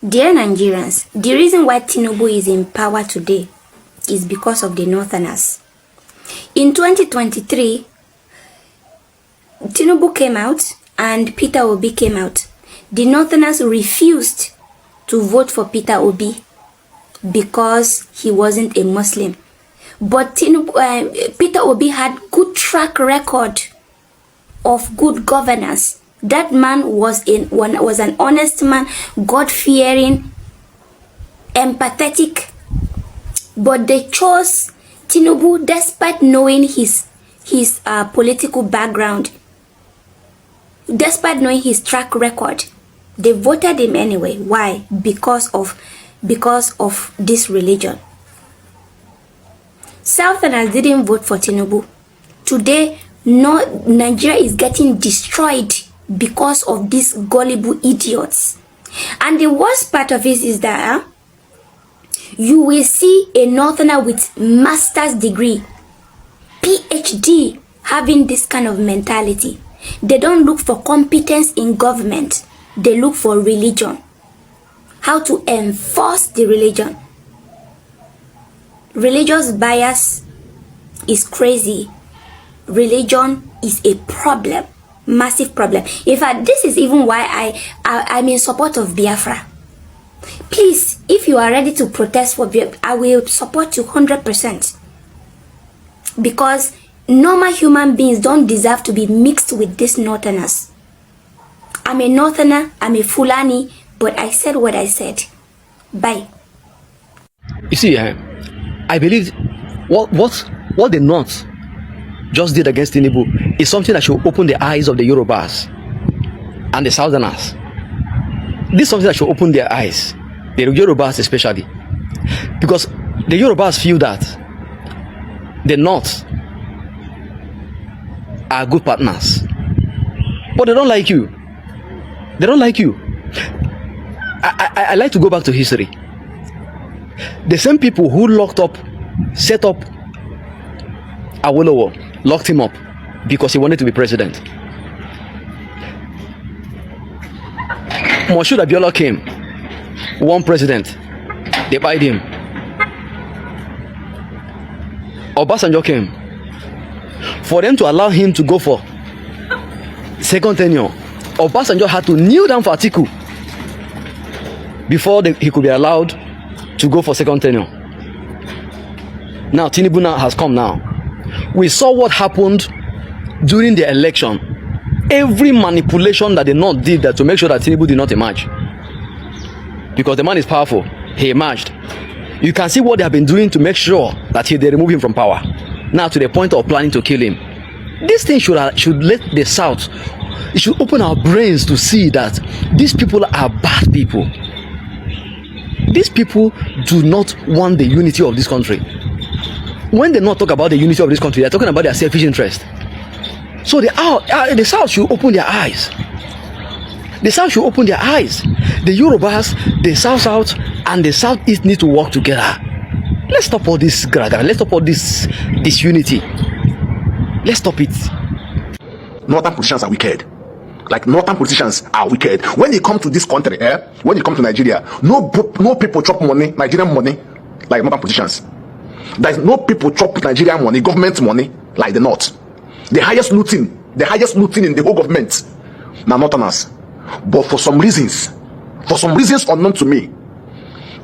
Dear Nigerians, the reason why Tinubu is in power today is because of the Northerners. In 2023, Tinubu came out and Peter Obi came out. The Northerners refused to vote for Peter Obi because he wasn't a Muslim. But Peter Obi had good track record of good governance. That man was an honest man, God-fearing, empathetic. But they chose Tinubu despite knowing his political background, despite knowing his track record. They voted him anyway. Why? Because of this religion. Southerners didn't vote for Tinubu. Today, Nigeria is getting destroyed because of these gullible idiots. And the worst part of it is that you will see a Northerner with master's degree, PhD, having this kind of mentality. They don't look for competence in government. They look for religion. How to enforce the religion. Religious bias is crazy. Religion is a problem. Massive problem. In fact, this is even why I'm in support of Biafra. Please, if you are ready to protest for Biafra, I will support you 100%. Because normal human beings don't deserve to be mixed with these Northerners. I'm a Northerner, I'm a Fulani, but I said what I said. Bye. You see, I believe what the North just did against Tinubu is something that should open the eyes of the Yorubas and the Southerners. This is something that should open their eyes, the Yorubas especially, because the Yorubas feel that the North are good partners, but they don't like you. They don't like you. I like to go back to history. The same people who set up Awolowo, locked him up because he wanted to be president. Moshood Abiola came, one president, they buyed him. Obasanjo came. For them to allow him to go for second tenure, Obasanjo had to kneel down for Atiku before he could be allowed to go for second tenure. Now Tinubu now has come now. We saw what happened during the election. Every manipulation that the North did to make sure that Tinubu did not emerge. Because the man is powerful, he emerged. You can see what they have been doing to make sure that they remove him from power. Now to the point of planning to kill him. This thing should let the South, it should open our brains to see that these people are bad people. These people do not want the unity of this country. When they not talk about the unity of this country, they're talking about their selfish interest. So the South should open their eyes. The South should open their eyes. The Yorubas, the South, and the Southeast need to work together. Let's stop all this graga. Let's stop all this disunity. Let's stop it. Northern politicians are wicked. Like northern politicians are wicked. When you come to this country, when you come to Nigeria, no people chop money, Nigerian money, like northern politicians. There is no people chop Nigerian money, government money, like the North. The highest looting in the whole government, now Northerners. But for some reasons unknown to me,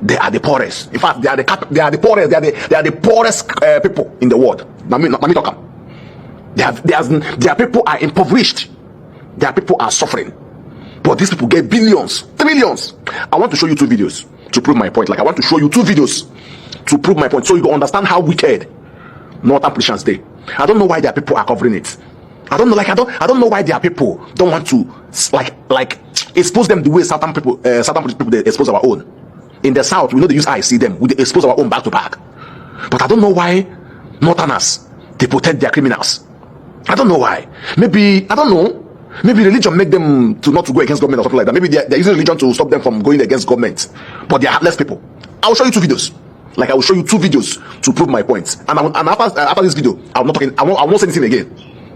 they are the poorest. In fact, they are the poorest. They are the poorest people in the world. Their people are impoverished. Their people are suffering. But these people get billions, trillions. I want to show you two videos to prove my point. Like I want to show you two videos to prove my point, so you can understand how wicked northern politicians they. I don't know why their people are covering it. I don't know why their people don't want to like expose them the way southern people they expose our own. In the South, we know they use eyes, see them, we expose our own back to back. But I don't know why northerners they protect their criminals. I don't know why. Maybe religion make them to not to go against government or something like that. Maybe they're using religion to stop them from going against government. But they are heartless people. I will show you two videos. Like I will show you two videos to prove my point. And after this video, I won't say anything again.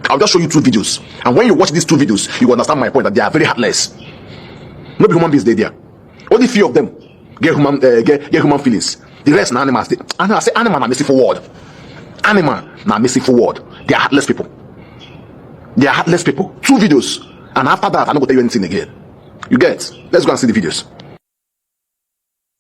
I'll just show you two videos. And when you watch these two videos, you will understand my point that they are very heartless. No human beings there. Only few of them get human feelings. The rest na animals. I say animal na missing forward. Animal na missing forward. They are heartless people. They are heartless people. 2 videos, and after that, I'm not going to tell you anything again. You get? Let's go and see the videos.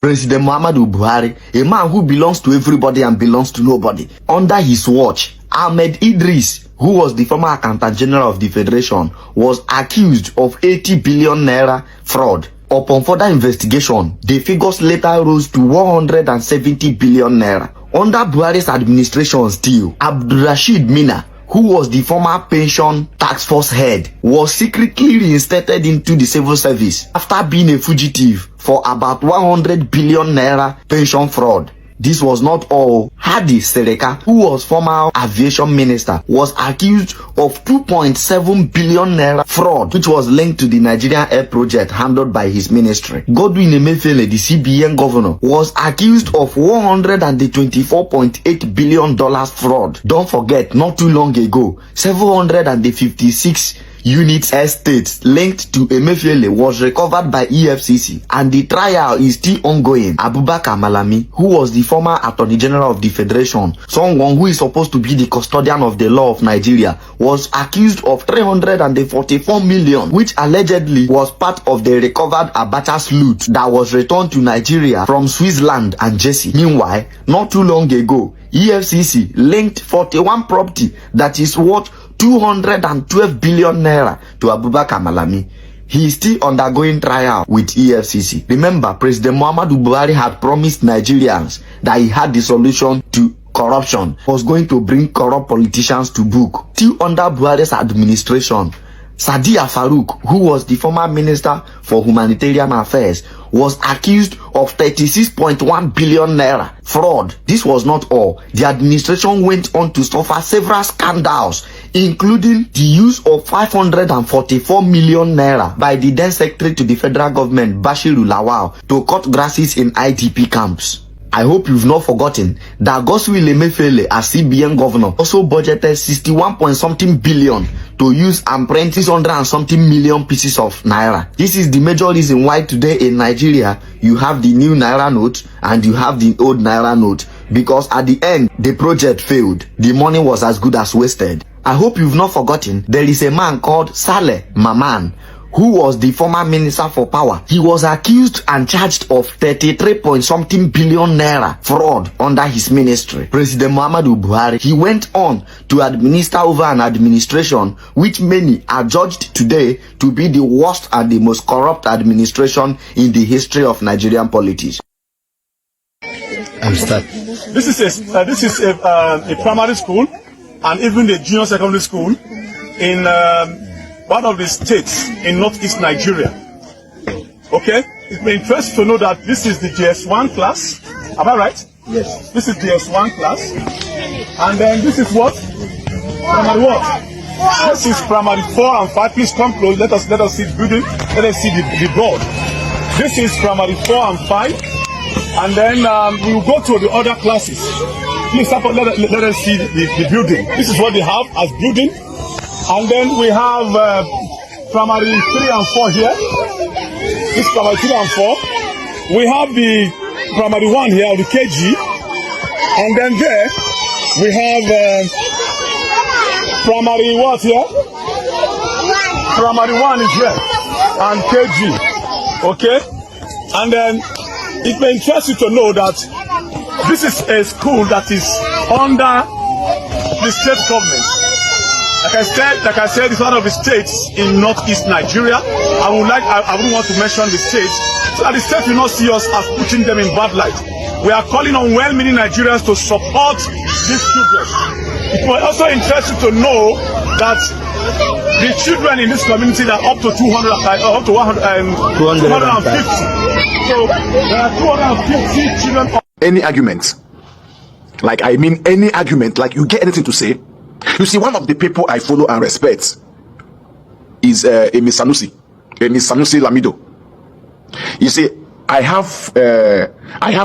President Muhammadu Buhari, a man who belongs to everybody and belongs to nobody. Under his watch, Ahmed Idris, who was the former Accountant General of the Federation, was accused of 80 billion naira fraud. Upon further investigation, the figures later rose to 170 billion naira. Under Buhari's administration still, Abdulrashid Mina, who was the former pension task force head, was secretly reinstated into the civil service after being a fugitive for about 100 billion naira pension fraud. This was not all. Hadi Sereka, who was former aviation minister, was accused of 2.7 billion naira fraud, which was linked to the Nigerian Air Project handled by his ministry. Godwin Emefiele, the CBN governor, was accused of $124.8 billion fraud. Don't forget, not too long ago, 756 units estates linked to Emefiele was recovered by EFCC, and the trial is still ongoing. Abubakar Malami, who was the former Attorney General of the Federation, someone who is supposed to be the custodian of the law of Nigeria, was accused of 344 million, which allegedly was part of the recovered Abacha's loot that was returned to Nigeria from Switzerland and Jersey. Meanwhile, not too long ago, EFCC linked 41 property that is worth 212 billion naira to Abubakar Malami. He is still undergoing trial with EFCC. Remember, President Muhammadu Buhari had promised Nigerians that he had the solution to corruption, was going to bring corrupt politicians to book. Still under Buhari's administration, Sadiya Farouk, who was the former Minister for Humanitarian Affairs, was accused of 36.1 billion naira fraud. This was not all. The administration went on to suffer several scandals, including the use of 544 million naira by the then Secretary to the Federal Government, Bashiru Lawal, to cut grasses in IDP camps. I hope you've not forgotten that Godwin Emefiele, as CBN governor, also budgeted 61-point-something billion to use and print 600-and-something million pieces of naira. This is the major reason why today in Nigeria you have the new naira note and you have the old naira note, because at the end the project failed. The money was as good as wasted. I hope you've not forgotten there is a man called Saleh Maman, who was the former minister for power. He was accused and charged of 33-point-something billion naira fraud under his ministry. President Muhammadu Buhari, he went on to administer over an administration which many are judged today to be the worst and the most corrupt administration in the history of Nigerian politics. This is a primary school and even a junior secondary school in one of the states in northeast Nigeria. Okay, it may interest to know that this is the GS1 class. Am I right? Yes. This is GS1 class, and then this is what? Primary what? This is primary 4 and 5. Please come close. Let us see the building. Let us see the board. This is primary 4 and 5, and then we will go to the other classes. Please let us see the building. This is what they have as building. And then we have primary 3 and 4 here. This is primary 3 and 4. We have the primary 1 here, the KG. And then there we have primary what here? Primary 1 is here. And KG. Okay? And then it may interest you to know that this is a school that is under the state government. Like I said, it's one of the states in northeast Nigeria. I wouldn't want to mention the states, so that the state will not see us as putting them in bad light. We are calling on well-meaning Nigerians to support these children. It will also interest you to know that the children in this community are up to 250. So there are 250 children. Any argument, like I mean any argument, like you get anything to say. You see, one of the people I follow and respect is Miss Sanusi Lamido. You see, I have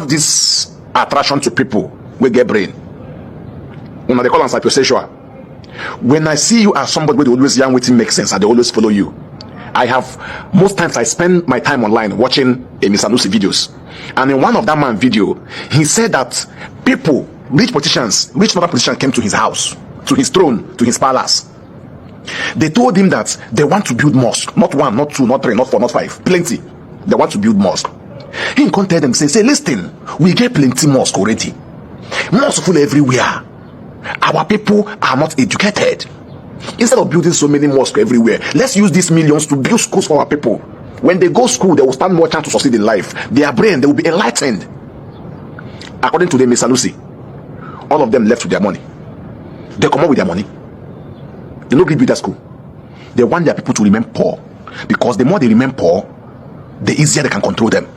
this attraction to people with get brain. When they call them psychosexual. When I see you as somebody who always young waiting makes sense and they always follow you, most times I spend my time online watching Mr. Sanusi videos. And in one of that man video, he said that people, rich northern politicians came to his house, to his throne, to his palace. They told him that they want to build mosque. Not one, not two, not three, not four, not five. Plenty. They want to build mosque. He can't tell them, say, listen, we get plenty mosque already. Mosque full everywhere. Our people are not educated. Instead of building so many mosques everywhere, let's use these millions to build schools for our people. When they go school, they will stand more chance to succeed in life. Their brain, they will be enlightened. According to the Mr. Lucy, all of them left with their money. They come up with their money. They don't build that school. They want their people to remain poor, because the more they remain poor, the easier they can control them.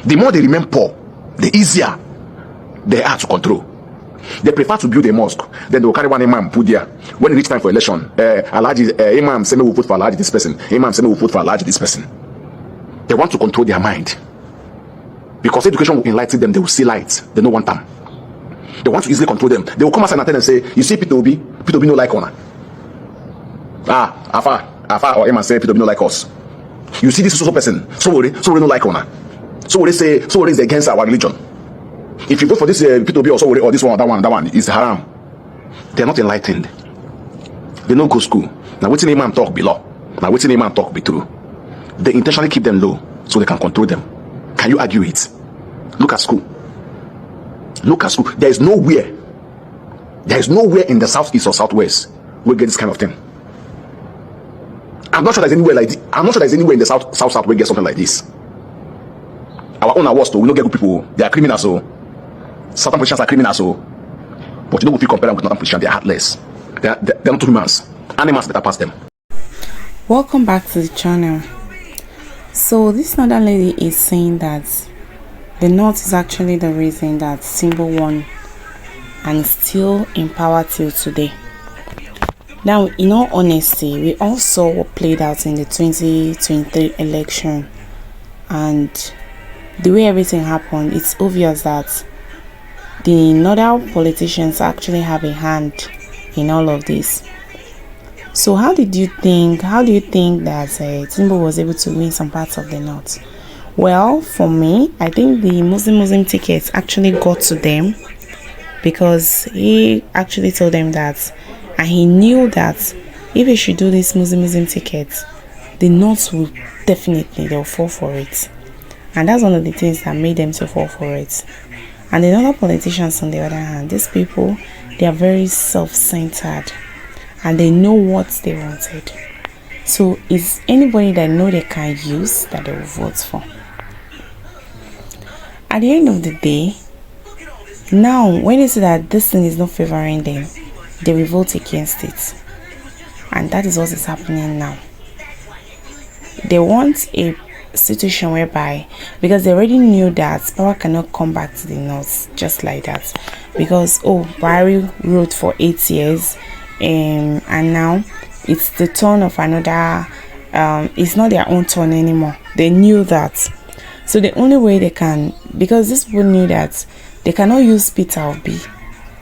The more they remain poor, the easier they are to control. They prefer to build a mosque, then they will carry one imam put there. When it reach time for election, imam say me will vote for Alhaji this person, imam say me will vote for Alhaji this person. They want to control their mind, because education will enlighten them. They will see light. They don't want them. They want to easily control them. They will come outside and tell and say, you see P2B no like honor. Afa or imam say P2B no like us. You see this person, so we don't like honor. So they say, so is against our religion. If you vote for this P2B or this one or that one, it's haram. They're not enlightened. They don't go school. Now what's in imam talk be law? Now what's in imam talk be true? They intentionally keep them low so they can control them. Can you argue it? Look at school. Look at school. There is nowhere in the southeast or southwest where we get this kind of thing. I'm not sure there's anywhere like this. I'm not sure there's anywhere in the south where we get something like this. Our own awards, we don't get good people. They are criminals, so certain politicians are criminals, so but you don't feel compare them with northern politicians. They are heartless. They're not humans. Animals that pass them. Welcome back to the channel. So this northern lady is saying that the north is actually the reason that Tinubu won and is still in power till today. Now, in all honesty, we all saw what played out in the 2023 election, and the way everything happened, it's obvious that the northern politicians actually have a hand in all of this. So how do you think that Tinubu was able to win some parts of the north? Well, for me, I think the Muslim tickets actually got to them, because he actually told them that, and he knew that if he should do this Muslim tickets, the north will definitely, they'll fall for it. And that's one of the things that made them to fall for it. And the other politicians, on the other hand, these people, they are very self-centered and they know what they wanted. So it's anybody that know they can use that they will vote for. At the end of the day, now when they see that this thing is not favoring them, they will vote against it. And that is what is happening now. They want a situation whereby, because they already knew that power cannot come back to the north just like that, because Buhari ruled for 8 years, and now it's the turn of another, it's not their own turn anymore. They knew that. So the only way they can, because these people knew that they cannot use Peter Obi,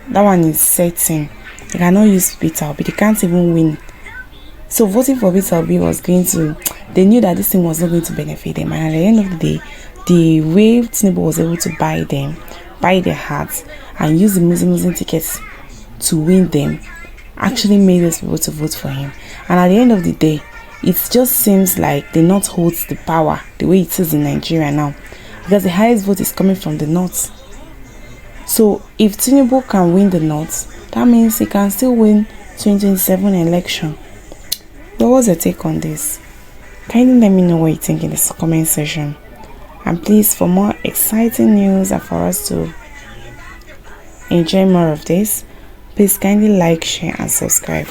that one is certain. They cannot use Peter Obi, they can't even win. So voting for Peter Obi was going to, they knew that this thing was not going to benefit them. And at the end of the day, the way Tinubu was able to buy their hearts, and use the Muslim tickets to win them, actually made those people to vote for him. And at the end of the day, it just seems like the north holds the power the way it is in Nigeria now, because the highest vote is coming from the north. So if Tinubu can win the north, that means he can still win 2027 election. But what's your take on this? Kindly let me know what you think in the comment section. And please, for more exciting news and for us to enjoy more of this, please kindly like, share and subscribe.